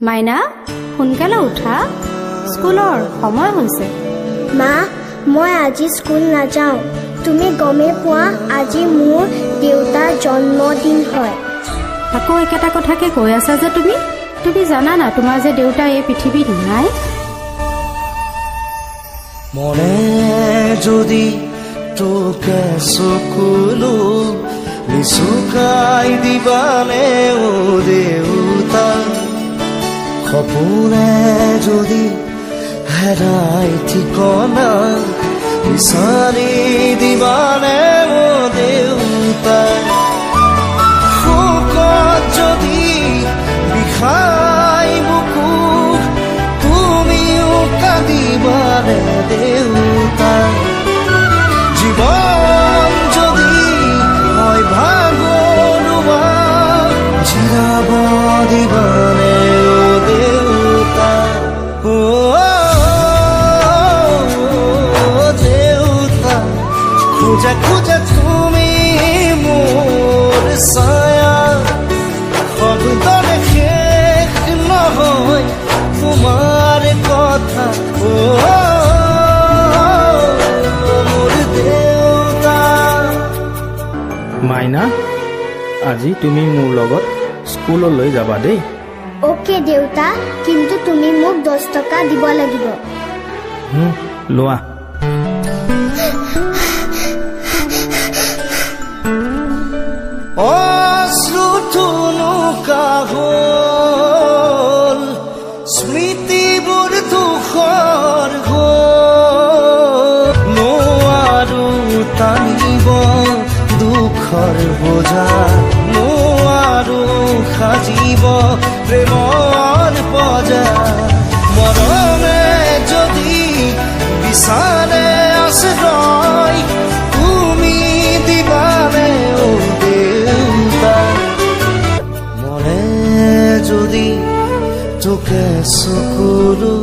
মাইনা সোনকালে উঠা স্কুলৰ সময় হৈছে মা মই আজি স্কুল নাযাওঁ তুমি গমে পোৱা আজি মোৰ দেউতাৰ জন্মদিন হয় আকৌ একেটা কথাকে কৈ আছা যে তুমি জানা না তোমাৰ যে দেউতা এই পৃথিৱীত নাই মনে যদি তোকে চকুলো লিচুকাই দিবানে ও দেউতা সপোনে যদি হেৰাই ঠিকনা বিচাৰি দিবানে ও দেউতা শোকত যদি বিষাই বুকু তুমিও কাঁদিবানে দেউতা জীৱন যদি হয় ভাগৰুৱা জিৰাব দিবানে ও দেউতা ও দেউতা খোজা খোজা তুমি মোৰ ছায়া শব্দৰে শেষ নহয় তোমাৰ কথা মোৰ দেউতা মাইনা আজি তুমি মোৰ লগত স্কুললৈ যাবা দেই অ'কে দেউতা কিন্তু তুমি মোক 10 টকা দিব লাগিব লোৱা অশ্ৰু থুনুকা হ'ল স্মৃতিবোৰ ধূসৰ হ'ল নোৱাৰো টানিব দুখৰ বোজা নোৱাৰো সাজিব প্ৰেমৰ পজা মৰমে যদি বিচাৰে আশ্ৰয় তুমি দিবানে ও দেউতা মনে যদি তোকে চকুলো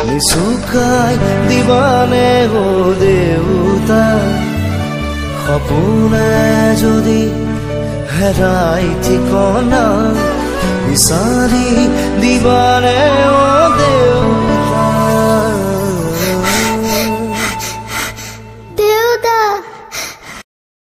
লিচুকাই দিবানে ও দেউতা সপোনে যদি হেৰাই ঠিকনা বিচাৰি দিবানে ও দেউতা